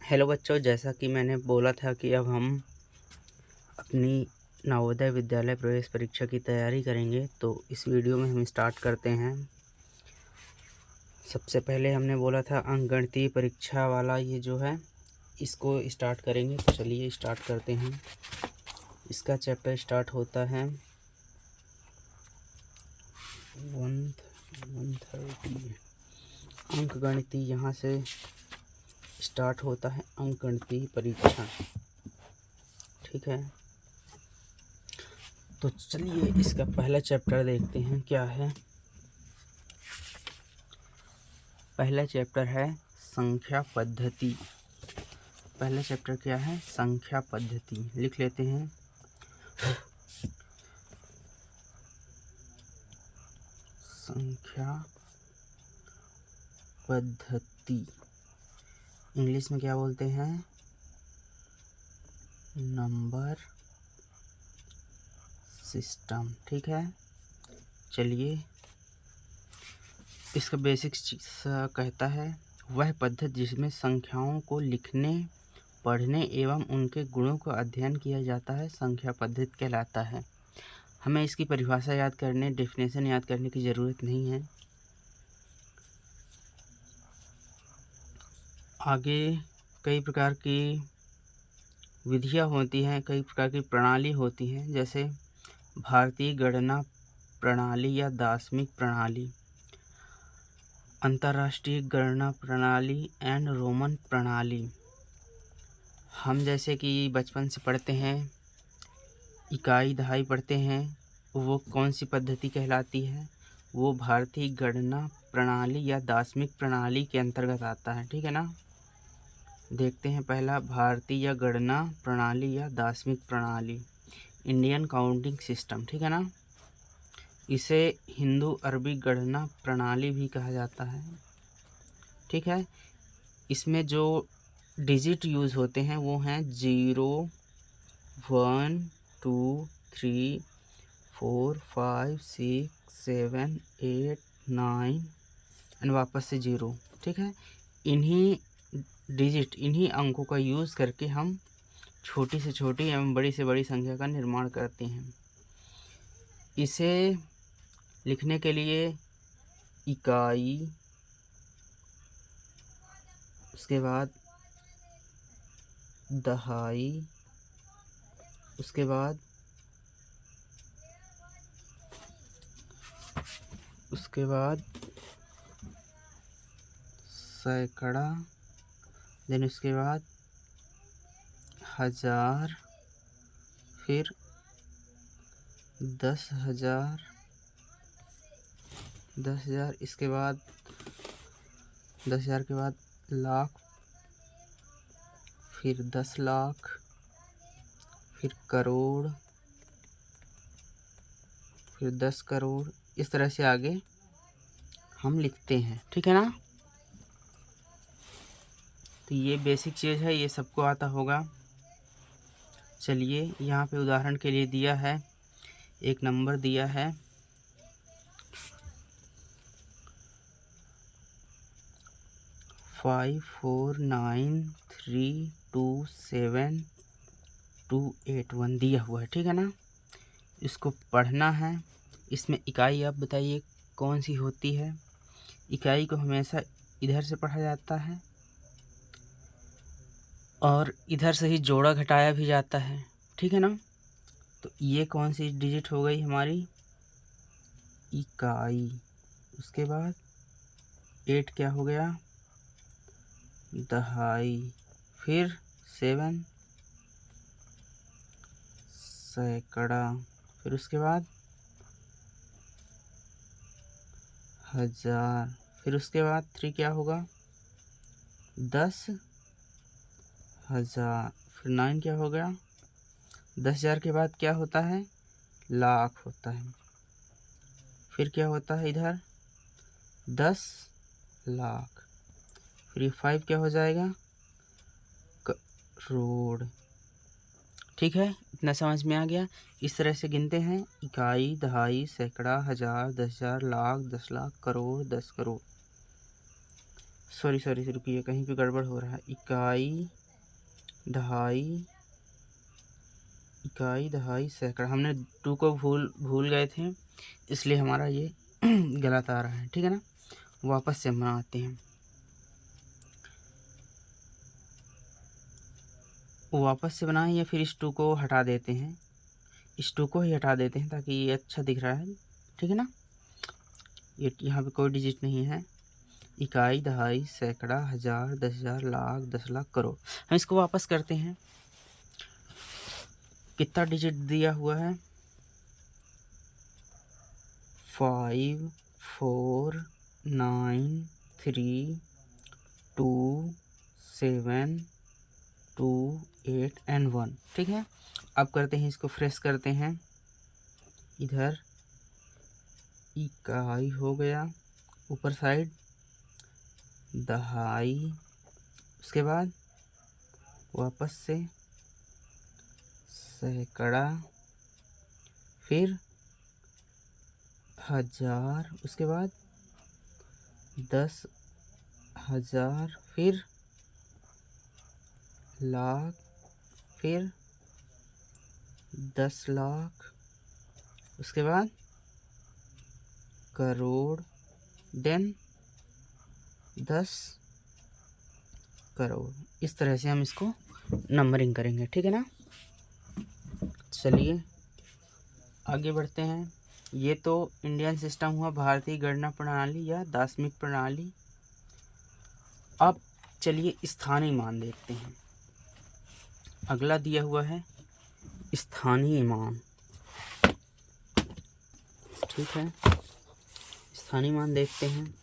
Hello बच्चों, जैसा कि मैंने बोला था कि अब हम अपनी नवोदय विद्यालय प्रवेश परीक्षा की तैयारी करेंगे। तो इस वीडियो में हम स्टार्ट करते हैं। सबसे पहले हमने बोला था अंकगणितीय परीक्षा वाला ये जो है इसको स्टार्ट करेंगे। तो चलिए स्टार्ट करते हैं। इसका चैप्टर स्टार्ट होता है 130 अंकगणितीय। यहाँ से स्टार्ट होता है अंकगणितीय परीक्षा। ठीक है, तो चलिए इसका पहला चैप्टर देखते हैं क्या है। पहला चैप्टर है संख्या पद्धति। पहला चैप्टर क्या है? संख्या पद्धति। लिख लेते हैं। संख्या पद्धति इंग्लिश में क्या बोलते हैं? Number system. ठीक है, चलिए इसका बेसिक्स कहता है वह पद्धति जिसमें संख्याओं को लिखने, पढ़ने एवं उनके गुणों का अध्ययन किया जाता है संख्या पद्धति कहलाता है। हमें इसकी परिभाषा याद करने, डेफिनेशन याद करने की ज़रूरत नहीं है। आगे कई प्रकार की विधियाँ होती हैं, कई प्रकार की प्रणाली होती हैं, जैसे भारतीय गणना प्रणाली या दार्शनिक प्रणाली, अंतर्राष्ट्रीय गणना प्रणाली एंड रोमन प्रणाली। हम जैसे कि बचपन से पढ़ते हैं, इकाई दहाई पढ़ते हैं, वो कौन सी पद्धति कहलाती है? वो भारतीय गणना प्रणाली या दार्शनिक प्रणाली के अंतर्गत आता है। ठीक है ना। देखते हैं पहला, भारतीय गणना प्रणाली या दार्शनिक प्रणाली, इंडियन काउंटिंग सिस्टम। ठीक है ना। इसे हिंदू अरबी गणना प्रणाली भी कहा जाता है। ठीक है, इसमें जो डिजिट यूज़ होते हैं वो हैं 0, 1, 2, 3, 4, 5, 6, 7, 8, 9 एंड वापस से 0। ठीक है, इन्हीं डिजिट, इन्हीं अंकों का यूज़ करके हम छोटी से छोटी एवं बड़ी से बड़ी संख्या का निर्माण करते हैं। इसे लिखने के लिए इकाई, उसके बाद दहाई, उसके बाद सैकड़ा, देन उसके बाद हजार, फिर 10,000, 10,000, इसके बाद 10,000 के बाद लाख, फिर 10 लाख, फिर करोड़, फिर 10 करोड़। इस तरह से आगे हम लिखते हैं। ठीक है ना। तो ये बेसिक चीज़ है, ये सबको आता होगा। चलिए यहाँ पे उदाहरण के लिए दिया है, एक नंबर दिया है 549327281 दिया हुआ है। ठीक है ना। इसको पढ़ना है। इसमें इकाई आप बताइए कौन सी होती है? इकाई को हमेशा इधर से पढ़ा जाता है और इधर से ही जोड़ा घटाया भी जाता है। ठीक है ना। तो ये कौन सी डिजिट हो गई हमारी? इकाई। उसके बाद 8 क्या हो गया? दहाई, फिर 7 सैकड़ा, फिर उसके बाद हजार, फिर उसके बाद 3 क्या होगा? 10,000, फिर 9 क्या हो गया? 10,000 के बाद क्या होता है? लाख होता है। फिर क्या होता है इधर? 10 लाख, फिर ये 5 क्या हो जाएगा? करोड़। ठीक है, इतना समझ में आ गया। इस तरह से गिनते हैं, इकाई, दहाई, सैकड़ा, हजार, 10,000, लाख, 10 लाख, करोड़, 10 करोड़। सॉरी रुकिए, कहीं पे गड़बड़ हो रहा है। इकाई दहाई सैकड़ा, हमने 2 को भूल गए थे, इसलिए हमारा ये गलत आ रहा है, ठीक है ना। वापस से हम बनाते हैं, वापस से बनाएं या फिर इस 2 को हटा देते हैं, इस 2 को ही हटा देते हैं ताकि ये अच्छा दिख रहा है, ठीक है ना। ये यहाँ पे कोई डिजिट नहीं है। इकाई दहाई सैकड़ा हजार 10,000 लाख 10 लाख करोड़। हम इसको वापस करते हैं, कितना डिजिट दिया हुआ है, 5 4 9 3 2 7 2 8 एंड 1, ठीक है। अब करते हैं इसको फ्रेश करते हैं, इधर इकाई हो गया, ऊपर साइड दहाई, उसके बाद वापस से सैकड़ा, फिर हजार, उसके बाद 10,000, फिर लाख, फिर 10 लाख, उसके बाद करोड़, देन 10 करोड़। इस तरह से हम इसको नंबरिंग करेंगे, ठीक है ना। चलिए आगे बढ़ते हैं। ये तो इंडियन सिस्टम हुआ, भारतीय गणना प्रणाली या दार्शनिक प्रणाली। अब चलिए स्थानीय मान देखते हैं। अगला दिया हुआ है स्थानीय मान, ठीक है। स्थानीय मान देखते हैं।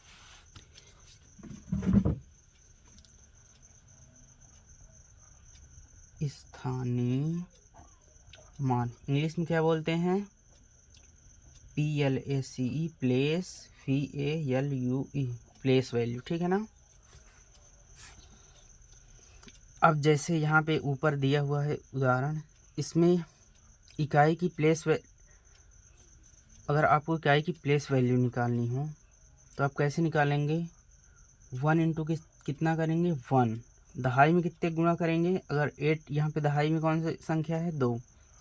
स्थानीय मान इंग्लिश में क्या बोलते हैं, PLACE, place, VALUE, place value, ठीक है ना। अब जैसे यहाँ पे ऊपर दिया हुआ है उदाहरण, इसमें इकाई की अगर आपको इकाई की प्लेस वैल्यू निकालनी हो तो आप कैसे निकालेंगे, 1 इंटू कितना करेंगे 1, दहाई में कितने गुणा करेंगे, अगर 8 यहाँ पे दहाई में कौन सी संख्या है 2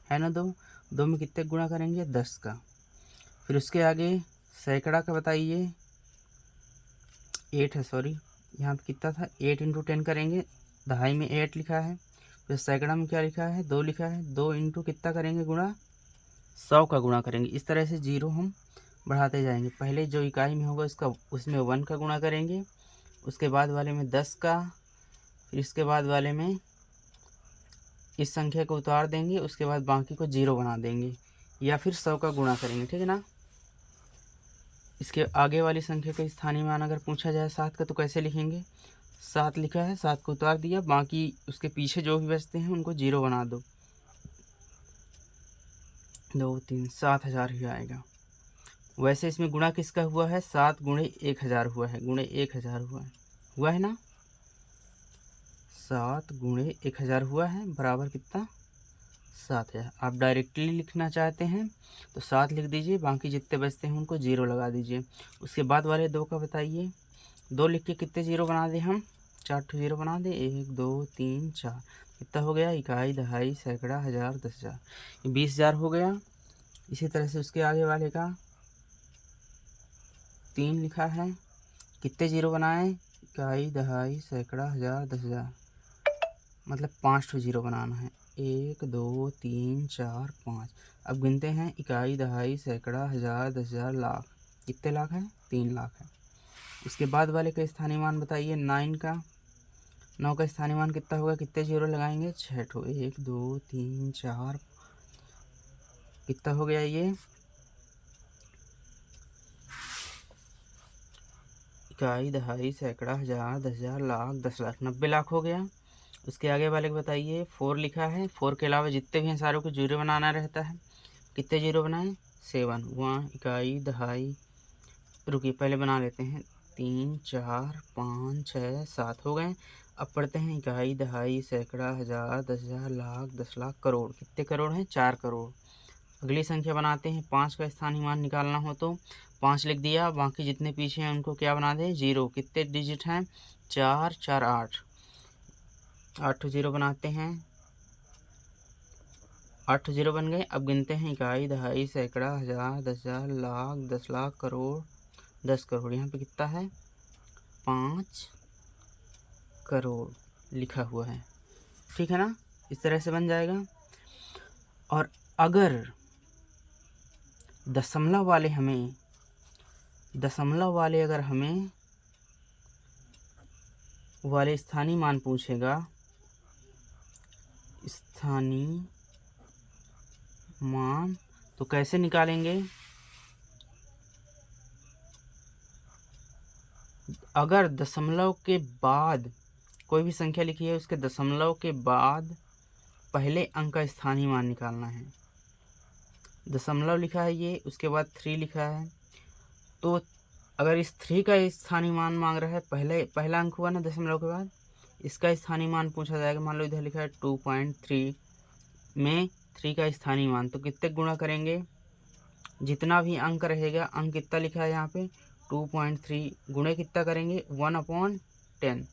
है ना, 2 में कितने गुणा करेंगे 10 का। फिर उसके आगे सैकड़ा का बताइए, 8 है, सॉरी यहाँ पे कितना था, 8 इंटू 10 करेंगे, दहाई में 8 लिखा है, फिर सैकड़ा में क्या लिखा है 2 लिखा है, 2 इंटू कितना करेंगे गुणा, 100 का गुणा करेंगे। इस तरह से जीरो हम बढ़ाते जाएंगे। पहले जो इकाई में होगा उसमें 1 का गुणा करेंगे, उसके बाद वाले में 10 का, फिर इसके बाद वाले में इस संख्या को उतार देंगे, उसके बाद बाकी को 0 बना देंगे या फिर 100 का गुणा करेंगे, ठीक है ना। इसके आगे वाली संख्या का स्थानीय मान अगर पूछा जाए 7 का तो कैसे लिखेंगे, 7 लिखा है, 7 को उतार दिया, बाकी उसके पीछे जो भी बचते हैं उनको 0 बना दो, 2 3 7,000 ही आएगा। वैसे इसमें गुणा किसका हुआ है, 7 गुणे 1,000 हुआ है, गुणे 1,000 हुआ है ना, 7 गुणे 1,000 हुआ है, बराबर कितना 7,000। आप डायरेक्टली लिखना चाहते हैं तो 7 लिख दीजिए, बाकी जितने बचते हैं उनको 0 लगा दीजिए। उसके बाद वाले 2 का बताइए, 2 लिख के कितने 0 बना दें हम, 4 0 बना दें, 1 2 3 4, कितना हो गया, इकाई दहाई सैकड़ा हजार 10,000, 20,000 हो गया। इसी तरह से उसके आगे वाले का 3 लिखा है, कितने 0 बनाए, इकाई दहाई सैकड़ा हजार 10,000, मतलब 5 0 बनाना है, 1 2 3 4 5। अब गिनते हैं, इकाई दहाई सैकड़ा हजार 10,000 लाख, कितने लाख है 3 लाख है। उसके बाद वाले का स्थानीय मान बताइए, 9 का स्थानीय मान कितना होगा, कितने 0 लगाएंगे 6 ठो, 1 2 3 4, कितना हो गया ये, इकाई दहाई सैकड़ा हजार 10,000 लाख 10 लाख, 90 लाख हो गया। उसके आगे वाले को बताइए, 4 लिखा है, 4 के अलावा जितने भी हैं सारों को 0 बनाना रहता है, कितने 0 बनाएं 7, वहाँ इकाई दहाई, रुकिए पहले बना लेते हैं, 3 4 5 6 7 हो गए। अब पढ़ते हैं, इकाई दहाई सैकड़ा हजार 10,000 लाख 10 लाख करोड़, कितने करोड़ हैं 4 करोड़। अगली संख्या बनाते हैं, 5 का स्थानीय मान निकालना हो तो 5 लिख दिया, बाकी जितने पीछे हैं उनको क्या बना दें 0, कितने डिजिट हैं 4 4 8, 8 0 बनाते हैं, 8 0 बन गए। अब गिनते हैं इकाई, दहाई, सैकड़ा, हज़ार, 10,000, लाख, 10 लाख, करोड़, 10 करोड़। यहाँ पे कितना है? 5 करोड़ लिखा हुआ है, ठीक है ना। इस तरह से बन जाएगा। और अगर दशमलव वाले अगर हमें वाले स्थानीय मान पूछेगा, स्थानीय मान, तो कैसे निकालेंगे? अगर दशमलव के बाद कोई भी संख्या लिखी है, उसके दशमलव के बाद पहले अंक का स्थानीय मान निकालना है। दशमलव लिखा है ये, उसके बाद 3 लिखा है, तो अगर इस 3 का स्थानीय मान मांग रहा है, पहला अंक हुआ ना दशमलव के बाद, इसका स्थानीय मान पूछा जाएगा। मान लो इधर लिखा है 2.3 में 3 का स्थानीय मान, तो कितने गुणा करेंगे? जितना भी अंक रहेगा, अंक कितना लिखा है यहाँ पे 2.3, गुणे कितना करेंगे? 1/10,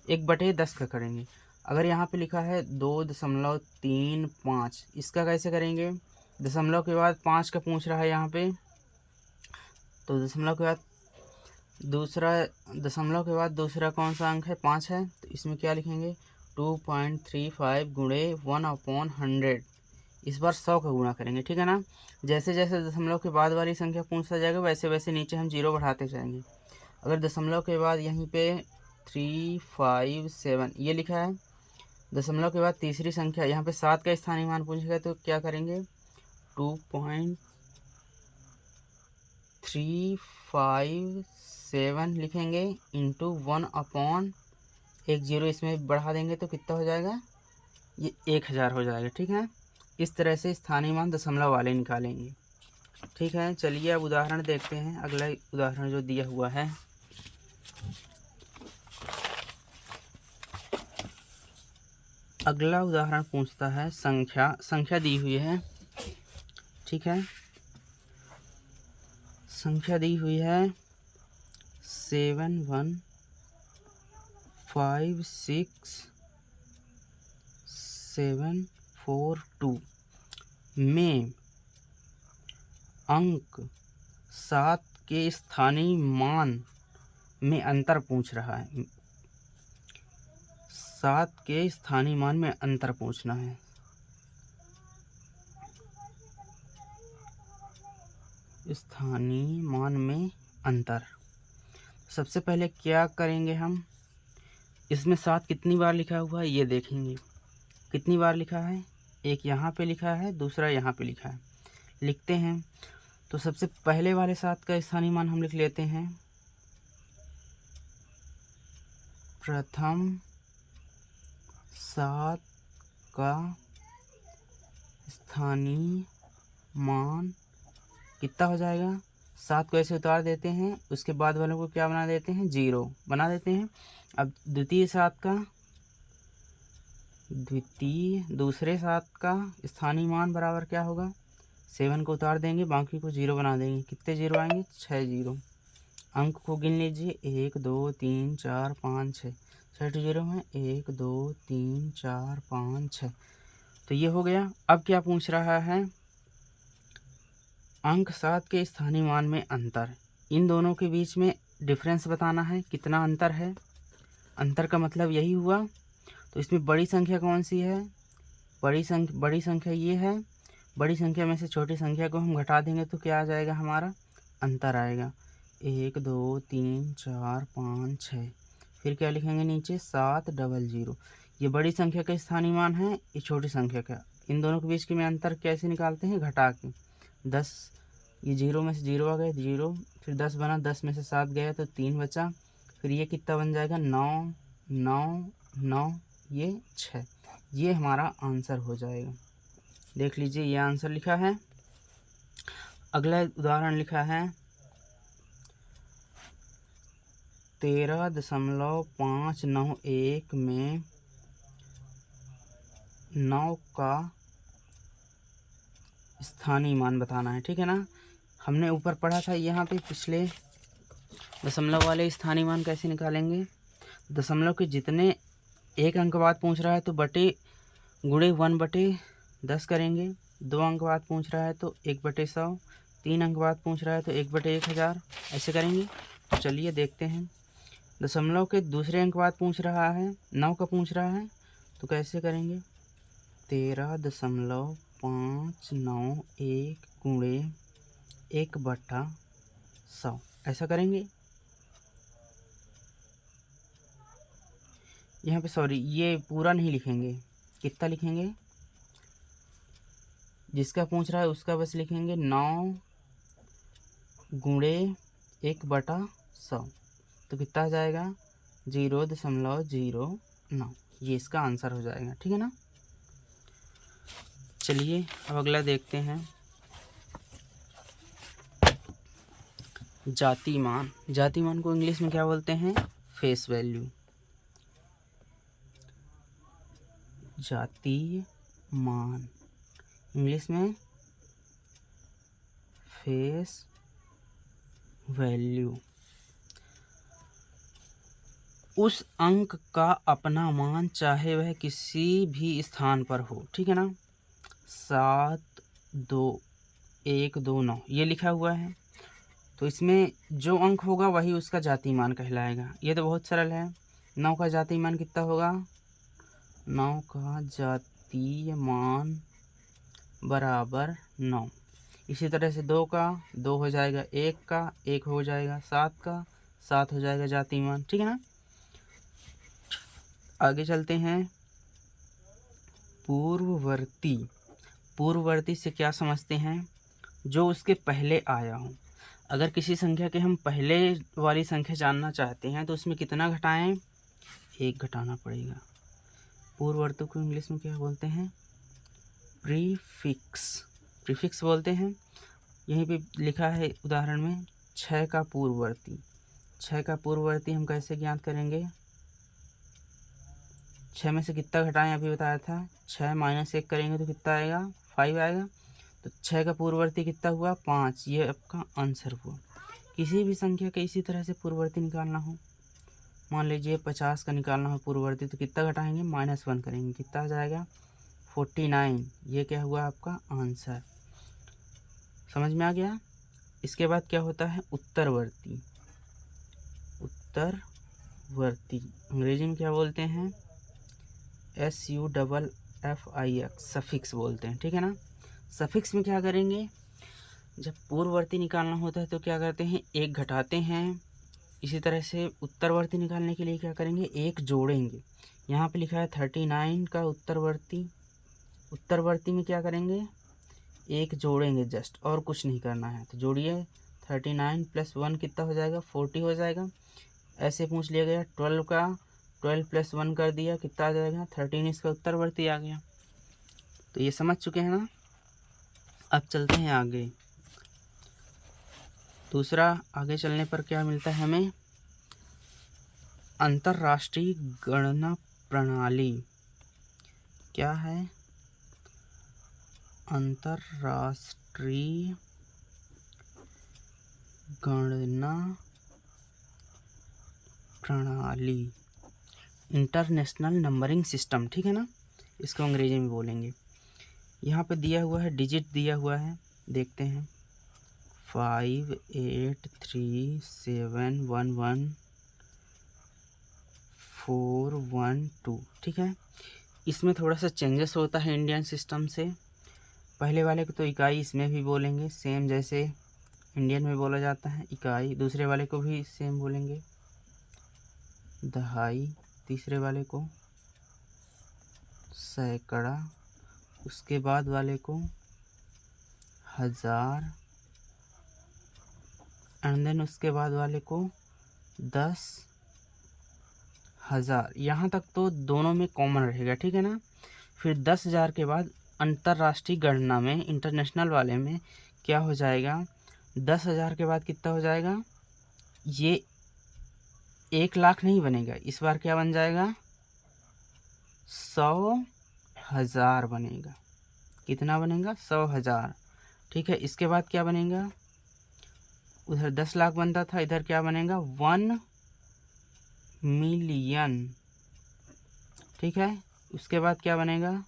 1/10 का करेंगे। अगर यहाँ पे लिखा है 2.35, इसका कैसे करेंगे? दशमलव के बाद 5 का पूछ रहा है यहाँ पे, तो दशमलव के बाद दूसरा कौन सा अंक है? 5 है, तो इसमें क्या लिखेंगे? 2.35 गुणे 1/100। इस बार 100 का गुणा करेंगे, ठीक है ना। जैसे जैसे दशमलव के बाद वाली संख्या पूछता जाएगा, वैसे वैसे नीचे हम 0 बढ़ाते जाएंगे। अगर दशमलव के बाद यहीं पे 357 ये लिखा है, दशमलव के बाद तीसरी संख्या यहाँ पे 7 का स्थानीय मान पूछेगा, तो क्या करेंगे? 2.357 लिखेंगे इंटू 1/10, इसमें बढ़ा देंगे तो कितना हो जाएगा? ये 1000 हो जाएगा, ठीक है। इस तरह से स्थानीय मान दशमलव वाले निकालेंगे, ठीक है। चलिए अब उदाहरण देखते हैं। अगला उदाहरण जो दिया हुआ है, अगला उदाहरण पूछता है संख्या दी हुई है, ठीक है। संख्या दी हुई है 7156742 में अंक 7 के स्थानीय मान में अंतर पूछ रहा है। 7 के स्थानीय मान में अंतर पूछना है। स्थानीय मान में अंतर, सबसे पहले क्या करेंगे हम? इसमें 7 कितनी बार लिखा हुआ है ये देखेंगे। कितनी बार लिखा है? एक यहाँ पे लिखा है, दूसरा यहाँ पे लिखा है। लिखते हैं, तो सबसे पहले वाले 7 का स्थानीय मान हम लिख लेते हैं। प्रथम 7 का स्थानीय मान कितना हो जाएगा? 7 को ऐसे उतार देते हैं, उसके बाद वालों को क्या बना देते हैं? 0 बना देते हैं। अब दूसरे 7 का स्थानीय मान बराबर क्या होगा? 7 को उतार देंगे, बाकी को 0 बना देंगे। कितने 0 आएंगे? 6 0। अंक को गिन लीजिए, 1 2 3 4 5 6, 6 0 है, 1 2 3 4 5 6। तो ये हो गया। अब क्या पूछ रहा है? अंक 7 के स्थानीय मान में अंतर, इन दोनों के बीच में डिफरेंस बताना है, कितना अंतर है। अंतर का मतलब यही हुआ। तो इसमें बड़ी संख्या कौन सी है? बड़ी संख्या ये है। बड़ी संख्या में से छोटी संख्या को हम घटा देंगे तो क्या आ जाएगा? हमारा अंतर आएगा। 1 2 3 4 5 6, फिर क्या लिखेंगे नीचे? 700। ये बड़ी संख्या का स्थानीय मान है, ये छोटी संख्या का। इन दोनों के बीच के में अंतर कैसे निकालते हैं? घटा के। 10, ये 0 में से 0 आ गए, 0, फिर 10 बना, 10 में से 7 गया तो 3 बचा, फिर ये कितना बन जाएगा? 9 9 9, ये 6। ये हमारा आंसर हो जाएगा। देख लीजिए, ये आंसर लिखा है। अगला उदाहरण लिखा है 13.591 में 9 का स्थानीय मान बताना है, ठीक है ना। हमने ऊपर पढ़ा था यहाँ पे पिछले, दशमलव वाले स्थानीय मान कैसे निकालेंगे। दशमलव के जितने एक अंक बाद पूछ रहा है तो बटे गुणे 1/10 करेंगे। 2 अंक बाद पूछ रहा है तो 1/100। 3 अंक बाद पूछ रहा है तो 1/1000 ऐसे करेंगे। तो चलिए देखते हैं। दशमलव के दूसरे अंक बाद पूछ रहा है, 9 का पूछ रहा है, तो कैसे करेंगे? 13.591 गुणे 1/100 ऐसा करेंगे। यहाँ पे सॉरी, ये पूरा नहीं लिखेंगे। कितना लिखेंगे? जिसका पूछ रहा है उसका बस लिखेंगे 9 गुणे 1/100। तो कितना आ जाएगा? 0.09। ये इसका आंसर हो जाएगा। ठीक है ना। चलिए अब अगला देखते हैं। जातिमान। जातिमान को इंग्लिश में क्या बोलते हैं? Face value. जातिमान इंग्लिश में फेस वैल्यू। उस अंक का अपना मान, चाहे वह किसी भी स्थान पर हो। ठीक है ना। 72129 ये लिखा हुआ है, तो इसमें जो अंक होगा वही उसका जातिमान कहलाएगा। ये तो बहुत सरल है। 9 का जातिमान कितना होगा? 9 का जातिमान बराबर 9। इसी तरह से 2 का 2 हो जाएगा, 1 का 1 हो जाएगा, 7 का 7 हो जाएगा जातिमान। ठीक है ना। आगे चलते हैं। पूर्ववर्ती। पूर्ववर्ती से क्या समझते हैं? जो उसके पहले आया हो। अगर किसी संख्या के हम पहले वाली संख्या जानना चाहते हैं तो उसमें कितना घटाएं? 1 घटाना पड़ेगा। पूर्ववर्ती को इंग्लिश में क्या बोलते हैं? प्रीफिक्स। प्रीफिक्स बोलते हैं। यहीं पे लिखा है उदाहरण में 6 का पूर्ववर्ती। 6 का पूर्ववर्ती हम कैसे ज्ञात करेंगे? 6 में से कितना घटाएं? अभी बताया था। 6 - 1 करेंगे तो कितना आएगा? 5 आएगा। तो 6 का पूर्ववर्ती कितना हुआ? 5। ये आपका आंसर हुआ। किसी भी संख्या के इसी तरह से पूर्ववर्ती निकालना हो, मान लीजिए 50 का निकालना हो पूर्ववर्ती, तो कितना घटाएंगे? -1 करेंगे। कितना आ जाएगा? 49। ये क्या हुआ? आपका आंसर। समझ में आ गया। इसके बाद क्या होता है? उत्तरवर्ती। उत्तरवर्ती अंग्रेजी में क्या बोलते हैं? SUFFIX सफिक्स बोलते हैं। ठीक है ना। सफिक्स में क्या करेंगे? जब पूर्ववर्ती निकालना होता है तो क्या करते हैं? 1 घटाते हैं। इसी तरह से उत्तरवर्ती निकालने के लिए क्या करेंगे? 1 जोड़ेंगे। यहाँ पे लिखा है 39 का उत्तरवर्ती। उत्तरवर्ती में क्या करेंगे? 1 जोड़ेंगे जस्ट, और कुछ नहीं करना है। तो जोड़िए। 39 + 1 कितना हो जाएगा? 40 हो जाएगा। ऐसे पूछ लिया गया 12 का 12 + 1 कर दिया, कितना आ जाएगा? 13 इसका उत्तरवर्ती आ गया। तो ये समझ चुके हैं ना। अब चलते हैं आगे। दूसरा, आगे चलने पर क्या मिलता है हमें? अंतर्राष्ट्रीय गणना प्रणाली। क्या है? अंतर्राष्ट्रीय गणना प्रणाली, इंटरनेशनल नंबरिंग सिस्टम। ठीक है ना। इसको अंग्रेजी में बोलेंगे। यहाँ पे दिया हुआ है, डिजिट दिया हुआ है, देखते हैं। 583711 412। ठीक है। इसमें थोड़ा सा चेंजेस होता है इंडियन सिस्टम से। पहले वाले को तो इकाई इसमें भी बोलेंगे, सेम जैसे इंडियन में बोला जाता है इकाई। दूसरे वाले को भी सेम बोलेंगे, दहाई। तीसरे वाले को सैकड़ा। उसके बाद वाले को हज़ार। एंड देन उसके बाद वाले को 10,000। यहाँ तक तो दोनों में कॉमन रहेगा। ठीक है ना। फिर 10,000 के बाद अंतर्राष्ट्रीय गणना में, इंटरनेशनल वाले में क्या हो जाएगा? 10,000 के बाद कितना हो जाएगा? ये 1,00,000 नहीं बनेगा, इस बार क्या बन जाएगा? 100,000 बनेगा। कितना बनेगा? 100,000। ठीक है। इसके बाद क्या बनेगा? उधर 10 लाख बनता था, इधर क्या बनेगा? 1 मिलियन, ठीक है। उसके बाद क्या बनेगा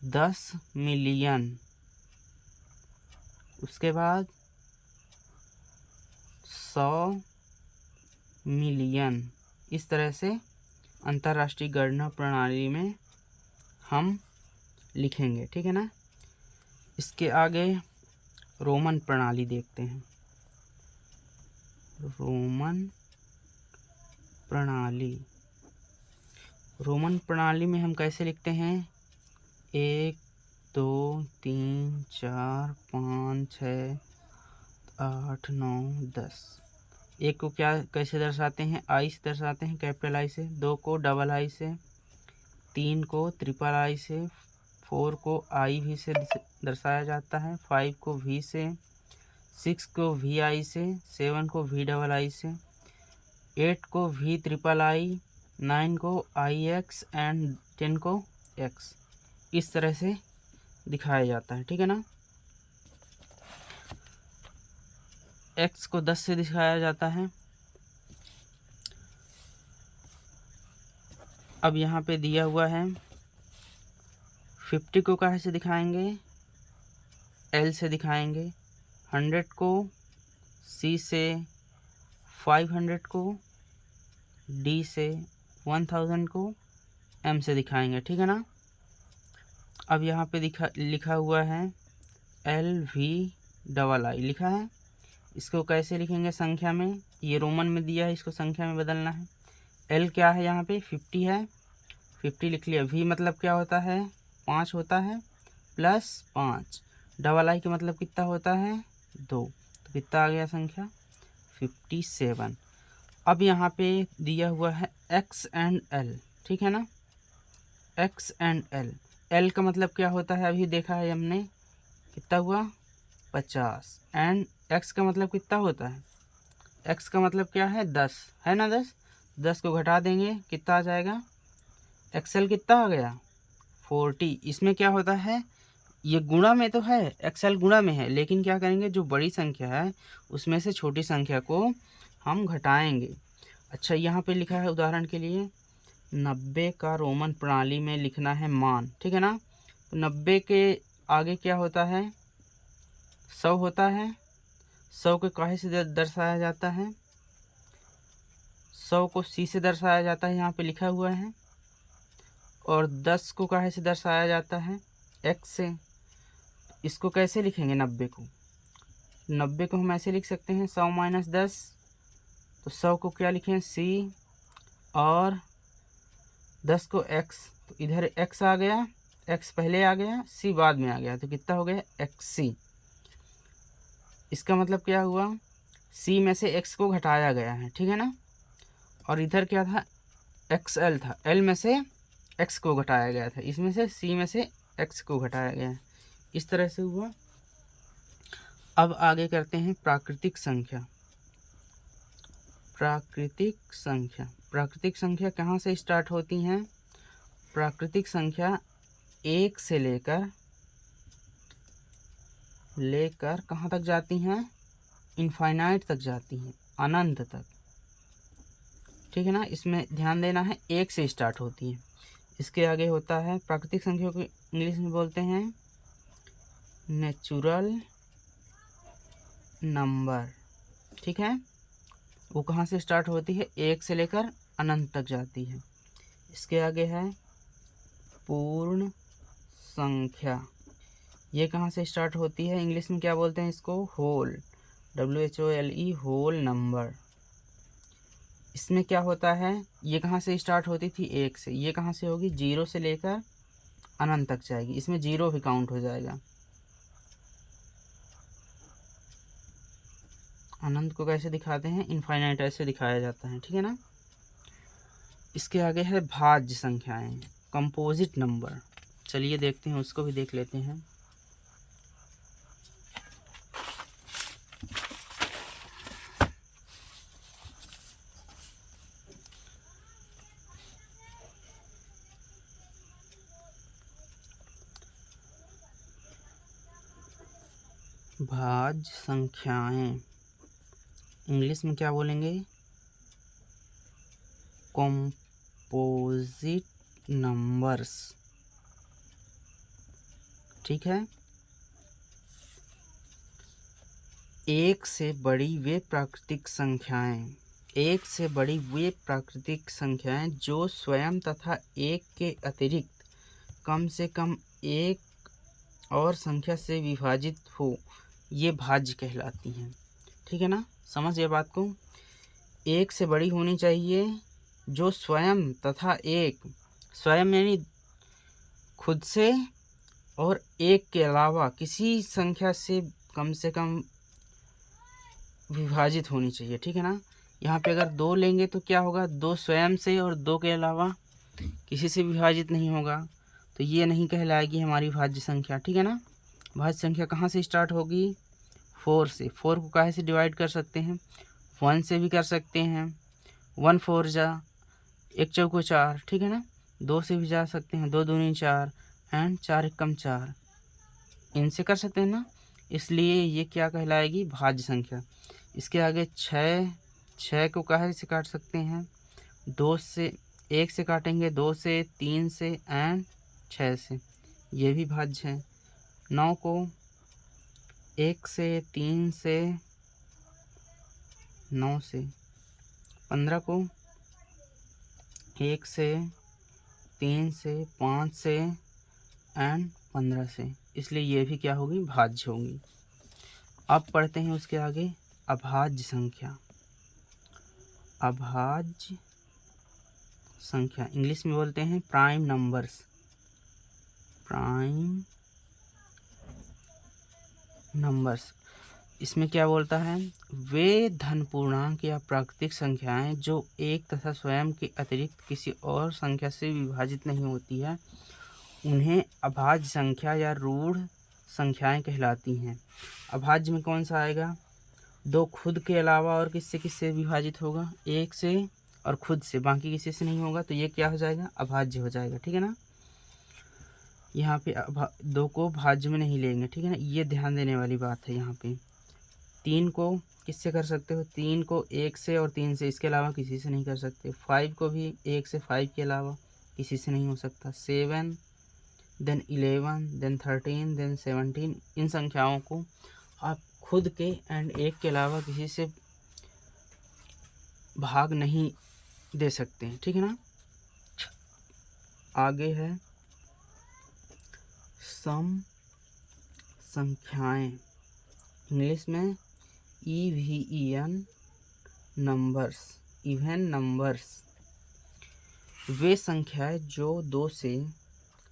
10 मिलियन, उसके बाद 100 मिलियन। इस तरह से अंतर्राष्ट्रीय गणना प्रणाली में हम लिखेंगे, ठीक है ना। इसके आगे रोमन प्रणाली देखते हैं। रोमन प्रणाली, रोमन प्रणाली में हम कैसे लिखते हैं 1 2 3 4 5 6 8 9 10। एक को क्या कैसे दर्शाते हैं आई से दर्शाते हैं, कैपिटल आई से। 2 को डबल आई से, 3 को ट्रिपल आई से, 4 को आई भी से दर्शाया जाता है, 5 को वी से, 6 को वी आई से, 7 को वी डबल आई से, 8 को वी ट्रिपल आई, 9 को आई एक्स एंड 10 को एक्स। इस तरह से दिखाया जाता है, ठीक है ना। एक्स को 10 से दिखाया जाता है। अब यहाँ पे दिया हुआ है 50 को कैसे दिखाएंगे एल से दिखाएंगे, 100 को सी से, 500 को डी से, 1000 को एम से दिखाएंगे, ठीक है ना। अब यहाँ पे लिखा हुआ है एल वी डबल आई लिखा है। इसको कैसे लिखेंगे संख्या में, ये रोमन में दिया है, इसको संख्या में बदलना है। एल क्या है यहाँ पे 50 है, 50 लिख लिया। वी मतलब क्या होता है 5 होता है, प्लस 5। डबल आई का मतलब कितना होता है 2, तो कितना आ गया संख्या 57। अब यहाँ पे दिया हुआ है एक्स एंड एल, ठीक है ना। एक्स एंड एल, एल का मतलब क्या होता है अभी देखा है हमने, कितना हुआ 50। एंड एक्स का मतलब कितना होता है, एक्स का मतलब क्या है 10 है ना। 10 को घटा देंगे कितना आ जाएगा, एक्सएल कितना आ गया 40। इसमें क्या होता है ये गुणा में तो है, एक्सएल गुणा में है, लेकिन क्या करेंगे जो बड़ी संख्या है उसमें से छोटी संख्या को हम घटाएंगे। अच्छा यहाँ पे लिखा है उदाहरण के लिए 90 का रोमन प्रणाली में लिखना है मान, ठीक है ना। तो 90 के आगे क्या होता है 100 होता है। 100 को काहे से दर्शाया जाता है, 100 को सी से दर्शाया जाता है, यहाँ पे लिखा हुआ है। और 10 को काहे से दर्शाया जाता है एक्स से। इसको कैसे लिखेंगे 90 को, 90 को हम ऐसे लिख सकते हैं 100 माइनस 10। तो 100 को क्या लिखें सी और 10 को एक्स, तो इधर एक्स आ गया, एक्स पहले आ गया सी बाद में आ गया, तो कितना हो गया एक्स सी। इसका मतलब क्या हुआ सी में से एक्स को घटाया गया है, ठीक है ना। और इधर क्या था एक्स एल था, एल में से एक्स को घटाया गया था, इसमें से सी में से एक्स को घटाया गया है, इस तरह से हुआ। अब आगे करते हैं प्राकृतिक संख्या। प्राकृतिक संख्या, प्राकृतिक संख्या कहाँ से स्टार्ट होती हैं, प्राकृतिक संख्या 1 से लेकर कहाँ तक जाती हैं इनफाइनाइट तक जाती हैं, अनंत तक, ठीक है ना। इसमें ध्यान देना है 1 से स्टार्ट होती है। इसके आगे होता है प्राकृतिक संख्या को इंग्लिश में बोलते हैं नेचुरल नंबर, ठीक है। वो कहाँ से स्टार्ट होती है 1 से लेकर अनंत तक जाती है। इसके आगे है पूर्ण संख्या, ये कहाँ से स्टार्ट होती है इंग्लिश में क्या बोलते हैं इसको होल, WHOLE होल नंबर। इसमें क्या होता है ये कहाँ से स्टार्ट होती थी 1 से, ये कहाँ से होगी 0 से लेकर अनंत तक जाएगी, इसमें 0 भी काउंट हो जाएगा। अनंत को कैसे दिखाते हैं इनफाइनाइट ऐसे दिखाया जाता है, ठीक है ना। इसके आगे है भाज्य संख्याएं, कंपोजिट नंबर। चलिए देखते हैं उसको भी देख लेते हैं। भाज्य संख्याएं इंग्लिश में क्या बोलेंगे कॉम्पोजिट नंबर्स। ठीक है। एक से बड़ी वे प्राकृतिक संख्याएं जो स्वयं तथा एक के अतिरिक्त कम से कम एक और संख्या से विभाजित हो, ये भाज्य कहलाती हैं। ठीक है ना, समझ ये बात को। एक से बड़ी होनी चाहिए जो स्वयं तथा एक, स्वयं यानी खुद से, और एक के अलावा किसी संख्या से कम विभाजित होनी चाहिए। ठीक है ना। यहाँ पे अगर 2 लेंगे तो क्या होगा, 2 स्वयं से और 2 के अलावा किसी से विभाजित नहीं होगा, तो ये नहीं कहलाएगी हमारी भाज्य संख्या। ठीक है ना। भाज्य संख्या कहाँ से स्टार्ट होगी, 4 से। 4 को काहे से डिवाइड कर सकते हैं, 1 से भी कर सकते हैं। 1 4 जा, 1 चौको 4। ठीक है ना। 2 से भी जा सकते हैं, 2 दूनी 4 एंड 4 एकम 4, इनसे कर सकते हैं ना। इसलिए ये क्या कहलाएगी, भाज्य संख्या। इसके आगे 6 को काहे से काट सकते हैं, 2 से, 1 से काटेंगे, 2 से, 3 से एंड 6 से, ये भी भाज्य है। 9 को 1 से, 3 से, 9 से। 15 को 1 से, 3 से, 5 से एंड 15 से, इसलिए ये भी क्या होगी, भाज्य होगी। अब पढ़ते हैं उसके आगे अभाज्य संख्या। अभाज्य संख्या इंग्लिश में बोलते हैं प्राइम नंबर्स। प्राइम नंबर्स, इसमें क्या बोलता है, वे धन पूर्णांक या प्राकृतिक संख्याएं जो एक तथा स्वयं के अतिरिक्त किसी और संख्या से विभाजित नहीं होती है, उन्हें अभाज्य संख्या या रूढ़ संख्याएं कहलाती हैं। अभाज्य में कौन सा आएगा, 2 खुद के अलावा और किससे विभाजित होगा, 1 से और खुद से, बाकी किसी से नहीं होगा, तो ये क्या हो जाएगा, अभाज्य हो जाएगा। ठीक है ना। यहाँ पे 2 को भाज्य में नहीं लेंगे। ठीक है ना, ये ध्यान देने वाली बात है। यहाँ पे 3 को किससे कर सकते हो, 3 को 1 से और 3 से, इसके अलावा किसी से नहीं कर सकते। 5 को भी 1 से 5 के अलावा किसी से नहीं हो सकता। 7 देन 11 देन 13 देन 17, इन संख्याओं को आप खुद के एंड एक के अलावा किसी से भाग नहीं दे सकते हैं। ठीक है ना। आगे है सम संख्याएं, इंग्लिश में EVEN नंबर्स, इवन नंबर्स। वे संख्याएं जो 2 से,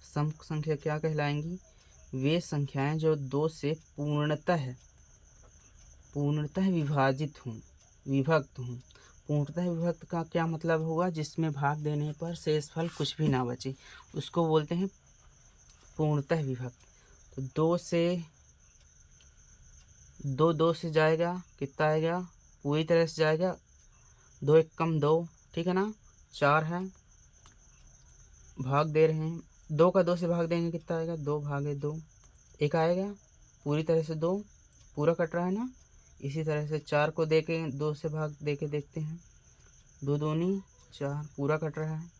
सम संख्या क्या कहलाएंगी, वे संख्याएं जो 2 से पूर्णतः विभाजित हों, विभक्त हों। पूर्णतः विभक्त का क्या मतलब होगा, जिसमें भाग देने पर शेषफल कुछ भी ना बचे, उसको बोलते हैं पूर्णतः विभक्त। तो 2 से 2 से जाएगा, कितना आएगा, पूरी तरह से जाएगा, 2 एकम 2। ठीक है ना। 4 है, भाग दे रहे हैं, 2 का 2 से भाग देंगे, कितना आएगा, 2 भागे 2, 1 आएगा, पूरी तरह से 2 पूरा कट रहा है ना। इसी तरह से 4 को दे के 2 से भाग दे के देखते हैं, 2 दूनी 4 पूरा कट रहा है।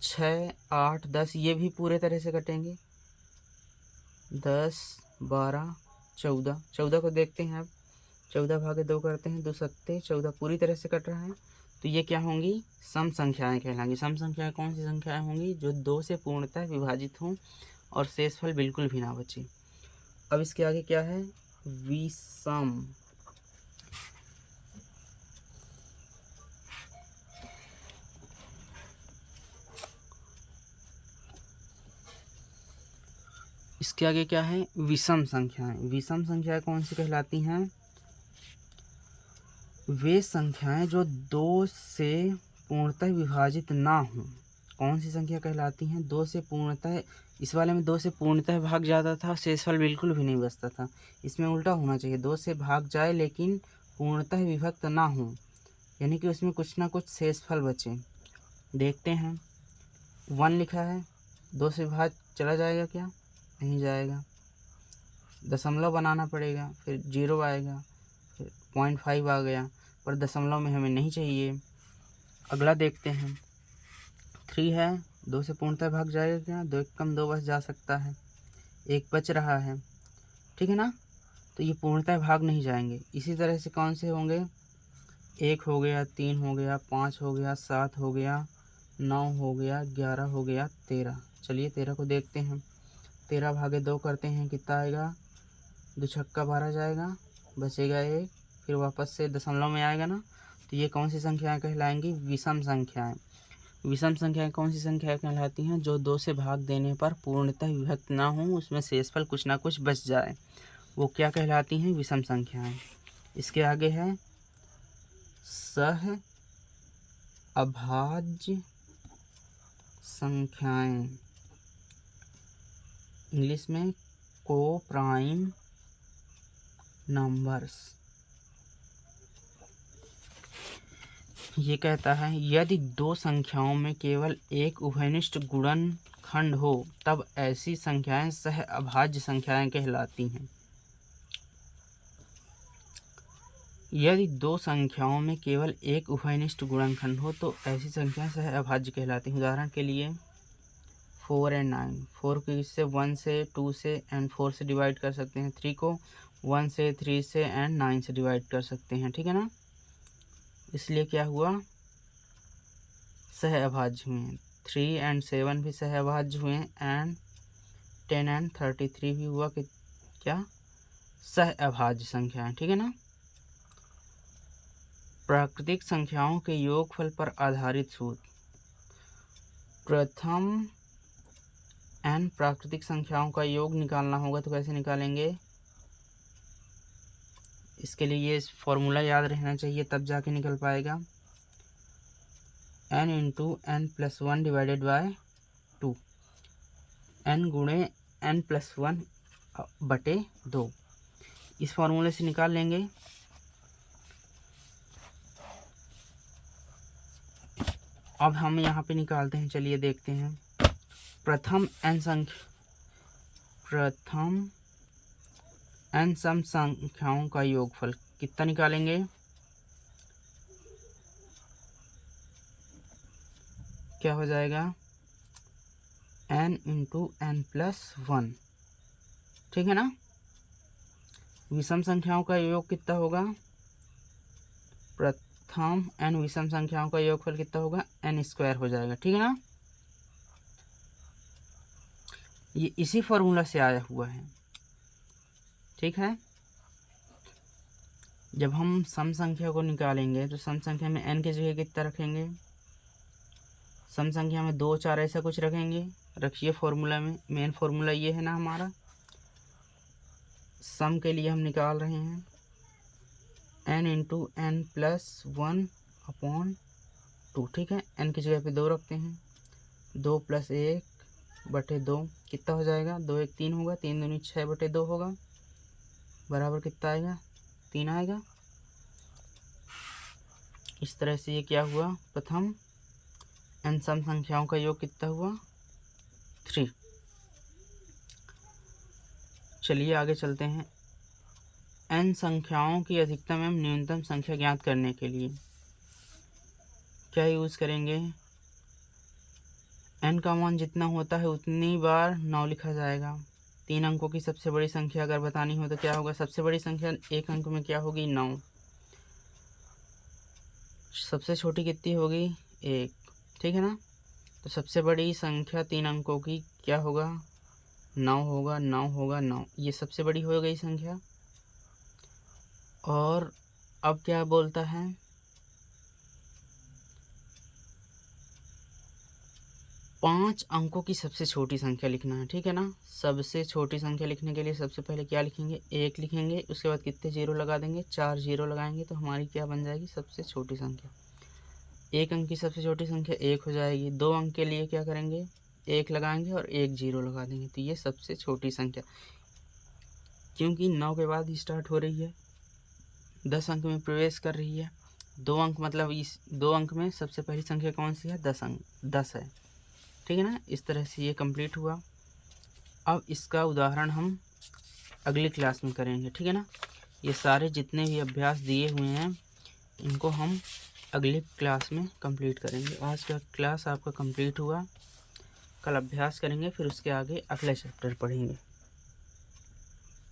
6 8 10, ये भी पूरे तरह से कटेंगे, 10 12 14, 14 को देखते हैं अब, 14 भागे 2 करते हैं, 2 सत्ते 14, पूरी तरह से कट रहा है। तो ये क्या होंगी, सम संख्याएं कहलाएंगी। सम संख्याएं कौन सी संख्याएं होंगी, जो 2 से पूर्णतः विभाजित हों और शेषफल बिल्कुल भी ना बचे। अब इसके आगे क्या है, विषम। इसके आगे क्या है, विषम संख्याएं। विषम संख्याएं कौन सी कहलाती हैं, वे संख्याएं जो 2 से पूर्णतः विभाजित ना हों। कौन सी संख्या कहलाती हैं, 2 से पूर्णतः, इस वाले में 2 से पूर्णतः भाग जाता था, शेषफल बिल्कुल भी नहीं बचता था। इसमें उल्टा होना चाहिए, 2 से भाग जाए लेकिन पूर्णतः विभक्त ना हो, यानी कि उसमें कुछ ना कुछ शेषफल बचे। देखते हैं, 1 लिखा है, 2 से भाग चला जाएगा क्या, नहीं जाएगा, दशमलव बनाना पड़ेगा, फिर 0 आएगा, फिर 0.5 आ गया, पर दशमलव में हमें नहीं चाहिए, अगला देखते हैं। 3 है, 2 से पूर्णतः भाग जाएगा क्या? 2 एक कम 2 बच जा सकता है, 1 बच रहा है, ठीक है ना। तो ये पूर्णतः भाग नहीं जाएंगे। इसी तरह से कौन से होंगे? 1 हो गया, 3 हो गया, 5 हो गया, 7 हो गया, 9 हो गया, 11 हो गया, 13। चलिए 13 को देखते हैं। 13 भागे 2 करते हैं, कितना आएगा? 2 छक्का 12 जाएगा, बचेगा 1, फिर वापस से दशमलव में आएगा ना। तो ये कौन सी संख्याएं कहलाएंगी? विषम संख्याएं। विषम संख्याएं कौन सी संख्याएं कहलाती हैं? जो 2 से भाग देने पर पूर्णतः विभक्त ना हो, उसमें शेषफल कुछ ना कुछ बच जाए, वो क्या कहलाती हैं? विषम संख्याएं। इसके आगे है सह अभाज्य संख्याएं, इंग्लिश में को प्राइम नंबर्स। ये कहता है यदि 2 संख्याओं में केवल एक उभयनिष्ठ गुणनखंड हो तब ऐसी संख्याएं सह अभाज्य संख्याएं कहलाती हैं। यदि 2 संख्याओं में केवल एक उभयनिष्ठ गुणनखंड हो तो ऐसी संख्याएं सह अभाज्य कहलाती हैं। उदाहरण के लिए 4 और 9। 4 को इससे 1 से 2 से एंड 4 से डिवाइड कर सकते हैं। 3 को 1 से 3 से एंड 9 से डिवाइड कर सकते हैं, ठीक है ना। इसलिए क्या हुआ? सह अभाज्य हुए हैं। 3 और 7 भी सह अभाज्य हुए हैं एंड 10 और 33 भी हुआ कि क्या? सह अभाज्य संख्या है, ठीक है ना। प्राकृतिक संख्याओं के योगफल पर आधारित सूत्र। प्रथम n प्राकृतिक संख्याओं का योग निकालना होगा तो कैसे निकालेंगे? इसके लिए ये फॉर्मूला याद रहना चाहिए, तब जाके निकल पाएगा। n into n plus 1 divided by 2, n गुणे n प्लस 1 बटे 2। इस फॉर्मूले से निकाल लेंगे। अब हम यहाँ पे निकालते हैं, चलिए देखते हैं। प्रथम n सम संख्याओं का योगफल कितना निकालेंगे? क्या हो जाएगा? n इंटू n प्लस 1, ठीक है ना। विषम संख्याओं का योग कितना होगा? प्रथम n विषम संख्याओं का योगफल कितना होगा? n स्क्वायर हो जाएगा, ठीक है ना। ये इसी फॉर्मूला से आया हुआ है, ठीक है। जब हम सम संख्या को निकालेंगे तो सम संख्या में n की जगह कितना रखेंगे? सम संख्या में 2 4 ऐसा कुछ रखेंगे। रखिए फॉर्मूला में, मेन फॉर्मूला ये है ना हमारा। सम के लिए हम निकाल रहे हैं n into n plus 1 upon 2, ठीक है। n की जगह पे 2 रखते हैं। 2 प्लस 1 बटे 2 कितना हो जाएगा? 2 1 3 होगा, 3 दूनी 6 बटे 2 होगा, बराबर कितना आएगा? 3 आएगा। इस तरह से ये क्या हुआ? प्रथम n सम संख्याओं का योग कितना हुआ? 3। चलिए आगे चलते हैं। n संख्याओं की अधिकतम एवं न्यूनतम संख्या ज्ञात करने के लिए क्या यूज़ करेंगे? n का मान जितना होता है उतनी बार 9 लिखा जाएगा। 3 अंकों की सबसे बड़ी संख्या अगर बतानी हो तो क्या होगा? सबसे बड़ी संख्या 1 अंक में क्या होगी? 9। सबसे छोटी कितनी होगी? 1, ठीक है ना। तो सबसे बड़ी संख्या 3 अंकों की क्या होगा? 9 होगा, 9 होगा, 9। ये सबसे बड़ी हो गई संख्या। और अब क्या बोलता है? 5 अंकों की सबसे छोटी संख्या लिखना है, ठीक है ना। सबसे छोटी संख्या लिखने के लिए सबसे पहले क्या लिखेंगे? 1 लिखेंगे। उसके बाद कितने जीरो लगा देंगे? 4 जीरो लगाएंगे तो हमारी क्या बन जाएगी? सबसे छोटी संख्या। 1 अंक की सबसे छोटी संख्या 1 हो जाएगी। 2 अंक के लिए क्या करेंगे? 1 लगाएंगे और 1 जीरो लगा देंगे, तो ये सबसे छोटी संख्या। क्योंकि 9 के बाद ही स्टार्ट हो रही है, 10 अंक में प्रवेश कर रही है। 2 अंक मतलब इस 2 अंक में सबसे पहली संख्या कौन सी है? 10 अंक 10 है, ठीक है ना। इस तरह से ये कंप्लीट हुआ। अब इसका उदाहरण हम अगली क्लास में करेंगे, ठीक है ना। ये सारे जितने भी अभ्यास दिए हुए हैं इनको हम अगले क्लास में कंप्लीट करेंगे। आज का क्लास आपका कंप्लीट हुआ। कल अभ्यास करेंगे, फिर उसके आगे अगला चैप्टर पढ़ेंगे।